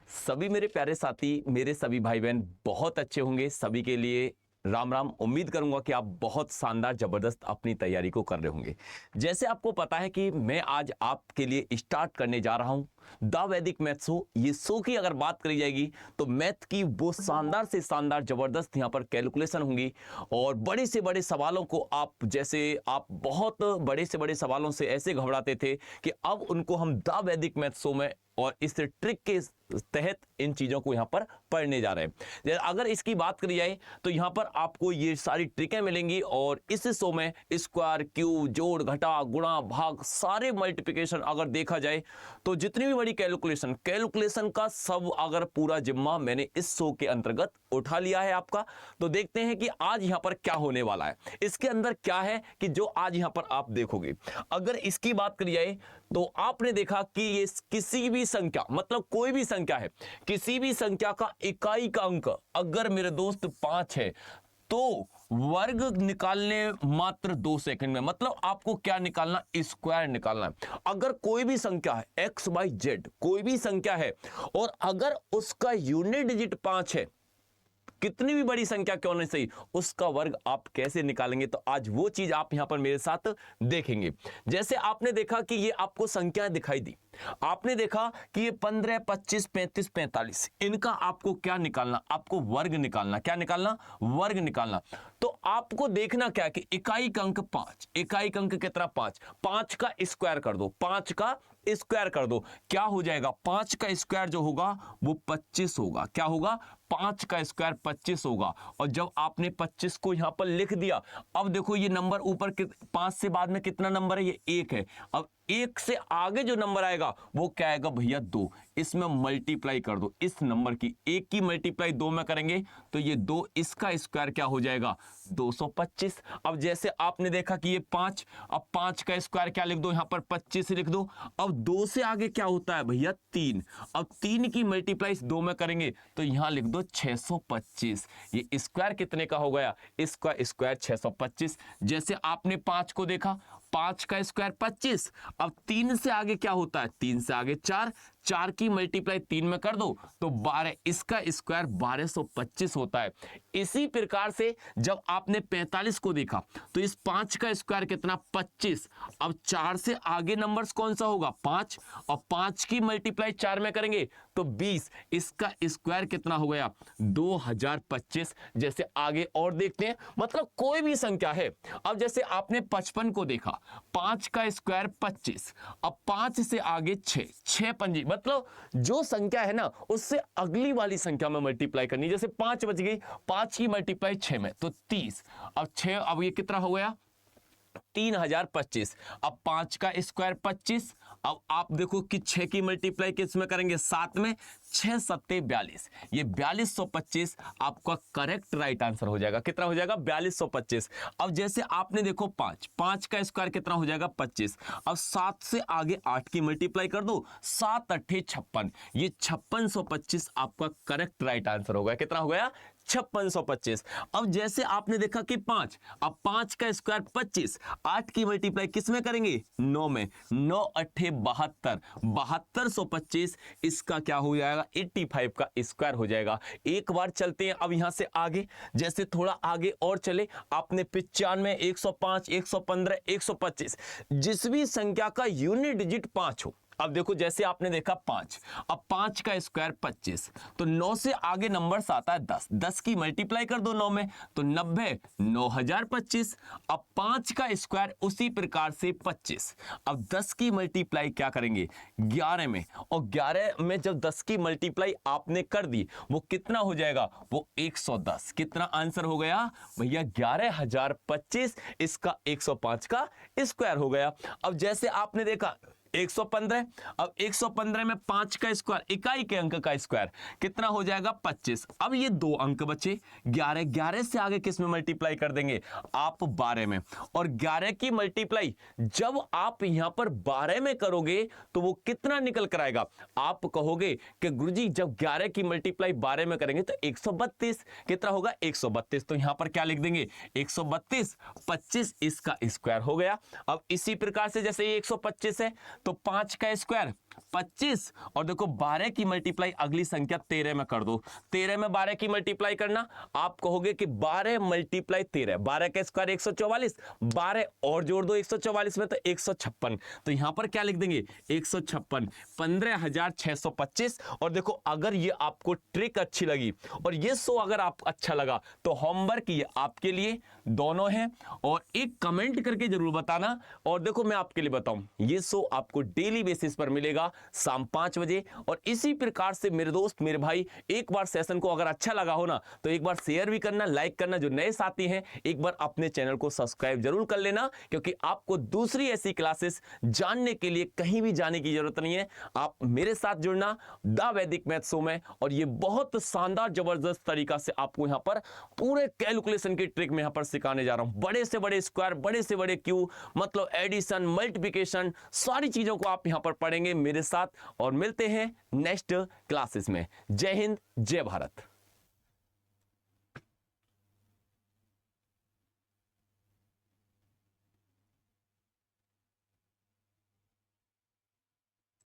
सभी मेरे प्यारे साथी, मेरे सभी भाई बहन बहुत अच्छे होंगे। सभी के लिए राम राम। उम्मीद करूंगा कि आप बहुत शानदार जबरदस्त अपनी तैयारी को कर रहे होंगे। जैसे आपको पता है कि मैं आज आपके लिए स्टार्ट करने जा रहा हूं द वैदिक मैथ शो। ये शो की अगर बात करी जाएगी तो मैथ की वो शानदार से शानदार जबरदस्त यहां पर कैलकुलेशन होंगी और बड़े से बड़े सवालों को आप बहुत बड़े से बड़े सवालों से ऐसे घबराते थे कि अब उनको हम द वैदिक मैथ शो में और इस ट्रिक के तहत इन चीजों को यहां पर पढ़ने जा रहे हैं। अगर इसकी बात करी जाए तो यहां पर आपको ये सारी ट्रिकें मिलेंगी और इस शो में स्क्वायर, क्यूब, जोड़, घटा, गुणा, भाग, सारे मल्टीप्लिकेशन अगर देखा जाए तो जितनी भी बड़ी कैलकुलेशन का सब अगर पूरा जिम्मा मैंने इस शो के अंतर्गत उठा लिया है आपका। तो देखते हैं कि आज यहां पर क्या होने वाला है, इसके अंदर क्या है कि जो आज यहां पर आप देखोगे। अगर इसकी बात करी जाए तो आपने देखा कि ये किसी भी संख्या, मतलब कोई भी संख्या है, किसी भी संख्या का इकाई का अंक अगर मेरे दोस्त 5 है तो वर्ग निकालने मात्र 2 सेकंड में, मतलब आपको क्या निकालना, स्क्वायर निकालना है। अगर कोई भी संख्या है एक्स वाई जेड, कोई भी संख्या है और अगर उसका यूनिट डिजिट 5 है, कितनी भी बड़ी संख्या क्यों नहीं सही, उसका वर्ग आप कैसे निकालेंगे, तो आज वो चीज आप यहां पर मेरे साथ देखेंगे। जैसे आपने देखा कि ये आपको संख्याएं दिखाई दी, आपने देखा कि ये 15, 25, 35, 45, इनका आपको क्या निकालना, आपको वर्ग निकालना। क्या निकालना? वर्ग निकालना। तो आपको देखना क्या कि इकाई का अंक 5, इकाई का अंक कितना 5, 5 का स्क्वायर कर दो, 5 का स्क्वायर कर दो, क्या हो जाएगा, 5 का स्क्वायर जो होगा वो 25 होगा। क्या होगा? 5 का स्क्वायर 25 होगा। और जब आपने 25 को यहां पर लिख दिया, अब देखो ये नंबर ऊपर 5 से बाद में कितना नंबर है, ये 1 है। अब 1 से आगे जो नंबर आएगा वो क्या आएगा भैया, 2। इसमें मल्टीप्लाई कर दो, इस नंबर की 1 की मल्टीप्लाई 2 में करेंगे तो ये 2, इसका स्क्वायर क्या हो जाएगा, 225। अब जैसे आपने देखा कि ये 5, अब 5 का स्क्वायर क्या लिख दो, यहां पर 25 लिख दो। अब 2 से आगे क्या होता है भैया, 3। अब 3 की मल्टीप्लाई 2 में करेंगे तो यहां लिख दो 625। ये स्क्वायर कितने का हो गया, इसका स्क्वायर 625। जैसे आपने 5 को देखा, 5 का स्क्वायर 25। अब 3 से आगे क्या होता है, 3 से आगे 4, 4 की मल्टीप्लाई 3 में कर दो तो 12, इसका स्क्वायर 1225 होता है। इसी प्रकार से जब आपने 45 को देखा तो इस 5 का स्क्वायर कितना, 25। अब 4 से आगे नंबर्स कौन सा होगा, 5, और 5 की मल्टीप्लाई 4 में करेंगे तो 20, इसका स्क्वायर कितना हो गया, 2025। जैसे आगे और देखते हैं, मतलब कोई भी संख्या है। अब जैसे आपने 55 को देखा, 5 का स्क्वायर 25, अब 5 से आगे 6, 6 पंजी, मतलब जो संख्या है ना उससे अगली वाली संख्या में मल्टीप्लाई करनी। जैसे 5 बच गई, 5 की मल्टीप्लाई 6 में तो 30। अब 6, अब ये कितना हो गया, 3025। अब 5 का स्क्वायर 25। अब आप देखो कि 6 की मल्टीप्लाई किस में करेंगे, 7 में, 6 सत्ते 42, ये 4225 आपका करेक्ट राइट आंसर हो जाएगा। कितना हो जाएगा, 4225। अब जैसे आपने देखो 5 का स्क्वायर कितना हो जाएगा, 25। अब 7 से आगे 8 की मल्टीप्लाई कर दो, 7 अट्ठे 56, ये 5625 आपका करेक्ट राइट आंसर हो गया। कितना हो गया, 5625। अब जैसे आपने देखा कि 5, अब 5 का स्क्वायर 25, 8 की मल्टीप्लाई किस में करेंगे, 9 में, 9 अट्ठे 72, 7225, इसका क्या हो जाएगा, 85 का स्क्वायर हो जाएगा। एक बार चलते हैं अब यहां से आगे, जैसे थोड़ा आगे और चले, आपने 95, 105, 115, 125, जिस भी संख्या का यूनिट डिजिट 5 हो। अब देखो जैसे आपने देखा 5, अब 5 का स्क्वायर 25, तो 9 से आगे नंबर्स आता है 10, 10 की मल्टीप्लाई कर दो 9 में तो 90, 9025। अब 5 का स्क्वायर उसी प्रकार से 25, अब 10 की मल्टीप्लाई क्या करेंगे, 11 में, और 11 में जब 10 की मल्टीप्लाई आपने कर दी वो कितना हो जाएगा, वो 110। कितना आंसर हो गया भैया, 11025, इसका 105 का स्क्वायर हो गया। अब जैसे आपने देखा 115, अब 115 में 5 का स्क्वायर, इकाई के अंक का स्क्वायर कितना हो जाएगा, 25। अब ये 2 अंक बचे, 11, 11 से आगे किस में मल्टीप्लाई कर देंगे आप, 12 में, और 11 की मल्टीप्लाई जब आप यहां पर 12 में करोगे तो वो कितना निकल कर आएगा, आप कहोगे कि गुरुजी जब 11 की मल्टीप्लाई 12 में करेंगे तो 132, कितना होगा, 132। तो यहां पर क्या लिख देंगे, 132, 25, इसका स्क्वायर हो गया। अब इसी प्रकार से जैसे ये 125 है तो 5 का स्क्वायर 25 और देखो 12 की मल्टीप्लाई अगली संख्या 13 में कर दो। 13 में 12 की मल्टीप्लाई करना, आप कहोगे कि 12 मल्टीप्लाई 13, 12 का स्क्वायर 144, 12 और जोड़ दो 144 में तो 156। तो यहां पर क्या लिख देंगे 156, 15,625। और देखो अगर ये आपको ट्रिक अच्छी लगी और ये शो अगर आप अच्छा लगा तो होमवर्क ये आपके लिए दोनों है, और एक कमेंट करके जरूर बताना। और देखो मैं आपके लिए बताऊं, ये शो आपको डेली बेसिस पर मिलेगा शाम 5 बजे। और इसी प्रकार से मेरे दोस्त मेरे भाई, एक बार सेशन को अगर अच्छा लगा हो ना तो एक बार शेयर भी करना, लाइक करना। जो नए साथी हैं एक बार अपने चैनल को सब्सक्राइब जरूर कर लेना, क्योंकि आपको दूसरी ऐसी क्लासेस जानने के लिए कहीं भी जाने की जरूरत नहीं है। आप मेरे साथ जुड़ना द वैदिक मैथ शो में, और ये बहुत शानदार जबरदस्त तरीका से आपको यहां पर पूरे कैलकुलेशन की ट्रिक में यहां पर सिखाने जा रहा हूं। बड़े से बड़े स्क्वायर, बड़े से बड़े क्यूब, मतलब एडिशन, मल्टीप्लिकेशन, सारी चीजों को आप यहां पर पढ़ेंगे मेरे साथ। और मिलते हैं नेक्स्ट क्लासेस में। जय हिंद, जय भारत।